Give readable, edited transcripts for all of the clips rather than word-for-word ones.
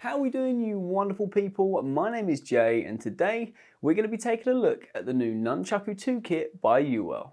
How are we doing, you wonderful people? My name is Jay, and today we're going to be taking a look at the new Nunchaku 2 kit by Uwell.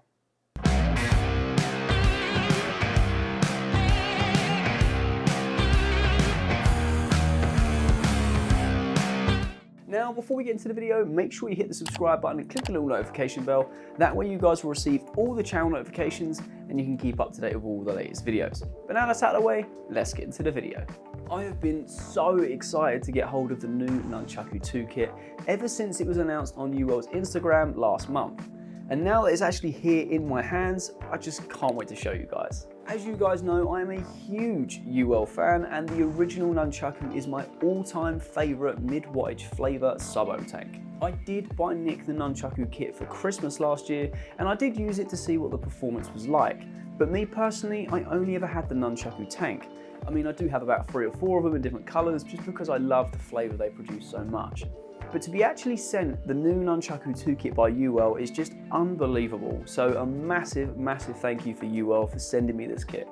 Now, before we get into the video, make sure you hit the subscribe button and click the little notification bell. That way you guys will receive all the channel notifications and you can keep up to date with all the latest videos. But now that's out of the way, let's get into the video. I have been so excited to get hold of the new Nunchaku 2 kit ever since it was announced on Uwell's Instagram last month. And now that it's actually here in my hands, I just can't wait to show you guys. As you guys know, I am a huge Uwell fan, and the original Nunchaku is my all-time favourite mid-wattage flavour sub-ohm tank. I did buy Nick the Nunchaku kit for Christmas last year, and I did use it to see what the performance was like. But me personally, I only ever had the Nunchaku tank. I mean, I do have about 3 or 4 of them in different colours just because I love the flavour they produce so much. But to be actually sent the new Nunchaku 2 kit by Uwell is just unbelievable. So a massive thank you for Uwell for sending me this kit.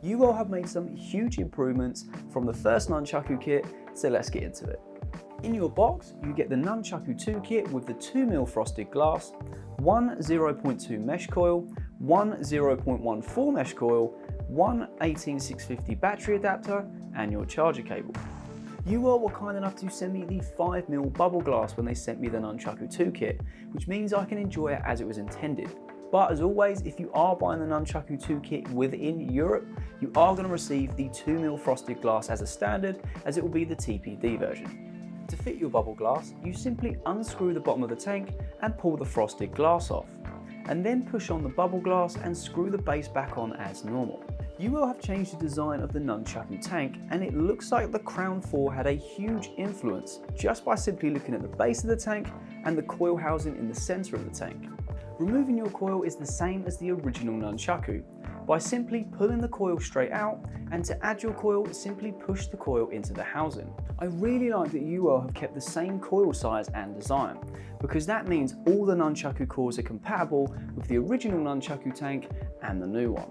Uwell have made some huge improvements from the first Nunchaku kit, so let's get into it. In your box, you get the Nunchaku 2 kit with the 2mm frosted glass, one 0.2 mesh coil, one 0.14 mesh coil, one 18650 battery adapter, and your charger cable. Uwell were kind enough to send me the 5mm bubble glass when they sent me the Nunchaku 2 kit, which means I can enjoy it as it was intended. But as always, if you are buying the Nunchaku 2 kit within Europe, you are going to receive the 2mm frosted glass as a standard, as it will be the TPD version. To fit your bubble glass, you simply unscrew the bottom of the tank and pull the frosted glass off, and then push on the bubble glass and screw the base back on as normal. Uwell have changed the design of the Nunchaku tank, and it looks like the Crown 4 had a huge influence just by simply looking at the base of the tank and the coil housing in the centre of the tank. Removing your coil is the same as the original Nunchaku, by simply pulling the coil straight out, and to add your coil, simply push the coil into the housing. I really like that Uwell have kept the same coil size and design, because that means all the Nunchaku cores are compatible with the original Nunchaku tank and the new one.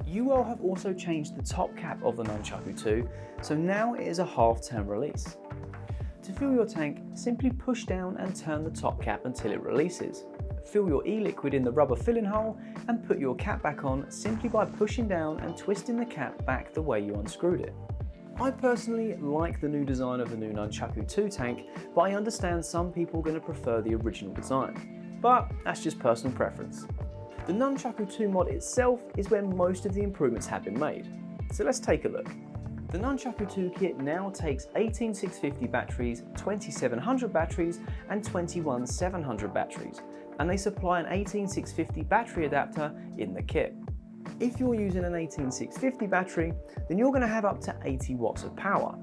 Uwell have also changed the top cap of the Nunchaku 2, so now it is a half-turn release. To fill your tank, simply push down and turn the top cap until it releases. Fill your e-liquid in the rubber filling hole and put your cap back on simply by pushing down and twisting the cap back the way you unscrewed it. I personally like the new design of the new Nunchaku 2 tank, but I understand some people are going to prefer the original design. But that's just personal preference. The Nunchaku 2 mod itself is where most of the improvements have been made, so let's take a look. The Nunchaku 2 kit now takes 18650 batteries, 2700 batteries and 21700 batteries, and they supply an 18650 battery adapter in the kit. If you're using an 18650 battery, then you're going to have up to 80 watts of power,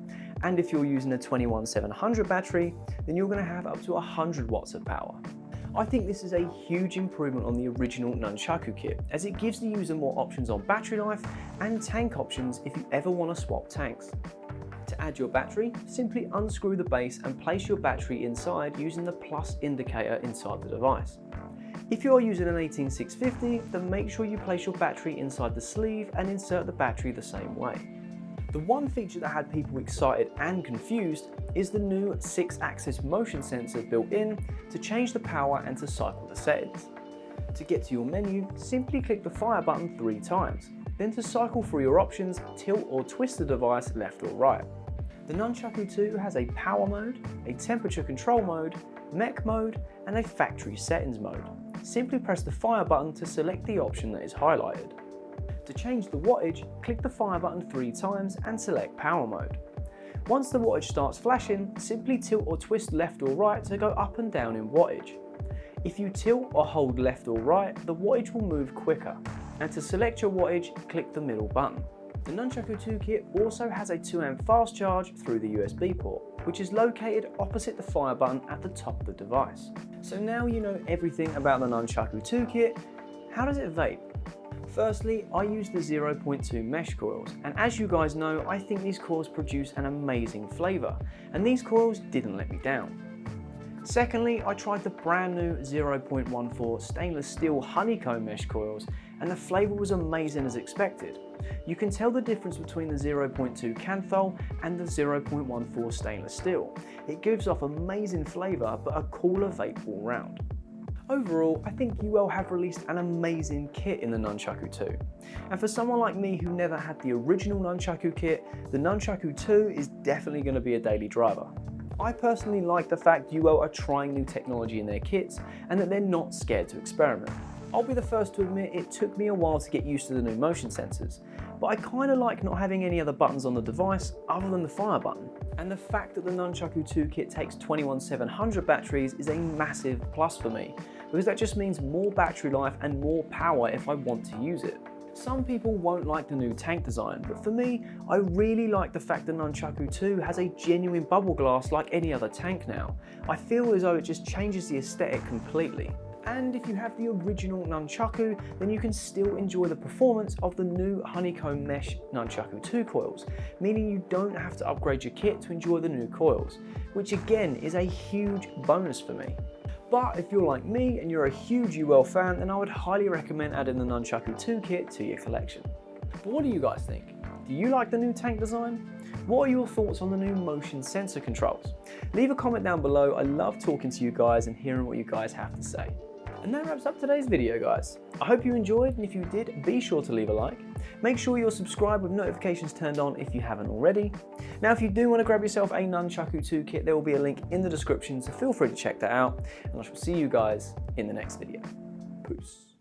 and if you're using a 21700 battery, then you're going to have up to 100 watts of power. I think this is a huge improvement on the original Nunchaku kit, as it gives the user more options on battery life and tank options if you ever want to swap tanks. To add your battery, simply unscrew the base and place your battery inside using the plus indicator inside the device. If you are using an 18650, then make sure you place your battery inside the sleeve and insert the battery the same way. The one feature that had people excited and confused is the new 6-axis motion sensor built in to change the power and to cycle the settings. To get to your menu, simply click the fire button 3 times. Then to cycle through your options, tilt or twist the device left or right. The Nunchaku 2 has a power mode, a temperature control mode, mech mode, and a factory settings mode. Simply press the fire button to select the option that is highlighted. To change the wattage, click the fire button 3 times and select power mode. Once the wattage starts flashing, simply tilt or twist left or right to go up and down in wattage. If you tilt or hold left or right, the wattage will move quicker. And to select your wattage, click the middle button. The Nunchaku 2 kit also has a 2A fast charge through the USB port, which is located opposite the fire button at the top of the device. So now you know everything about the Nunchaku 2 kit. How does it vape? Firstly, I use the 0.2 mesh coils, and as you guys know, I think these coils produce an amazing flavour, and these coils didn't let me down. Secondly, I tried the brand new 0.14 stainless steel honeycomb mesh coils, and the flavour was amazing as expected. You can tell the difference between the 0.2 Kanthal and the 0.14 stainless steel. It gives off amazing flavour but a cooler vape all round. Overall, I think Uwell have released an amazing kit in the Nunchaku 2. And for someone like me who never had the original Nunchaku kit, the Nunchaku 2 is definitely going to be a daily driver. I personally like the fact Uwell are trying new technology in their kits and that they're not scared to experiment. I'll be the first to admit it took me a while to get used to the new motion sensors, but I kind of like not having any other buttons on the device other than the fire button. And the fact that the Nunchaku 2 kit takes 21700 batteries is a massive plus for me, because that just means more battery life and more power if I want to use it. Some people won't like the new tank design, but for me, I really like the fact that Nunchaku 2 has a genuine bubble glass like any other tank now. I feel as though it just changes the aesthetic completely. And if you have the original Nunchaku, then you can still enjoy the performance of the new honeycomb mesh Nunchaku 2 coils, meaning you don't have to upgrade your kit to enjoy the new coils, which again is a huge bonus for me. But if you're like me and you're a huge Uwell fan, then I would highly recommend adding the Nunchaku 2 kit to your collection. But what do you guys think? Do you like the new tank design? What are your thoughts on the new motion sensor controls? Leave a comment down below. I love talking to you guys and hearing what you guys have to say. And that wraps up today's video, guys. I hope you enjoyed, and if you did, be sure to leave a like. Make sure you're subscribed with notifications turned on if you haven't already. Now, if you do want to grab yourself a Nunchaku 2 kit, there will be a link in the description, so feel free to check that out, and I shall see you guys in the next video. Peace.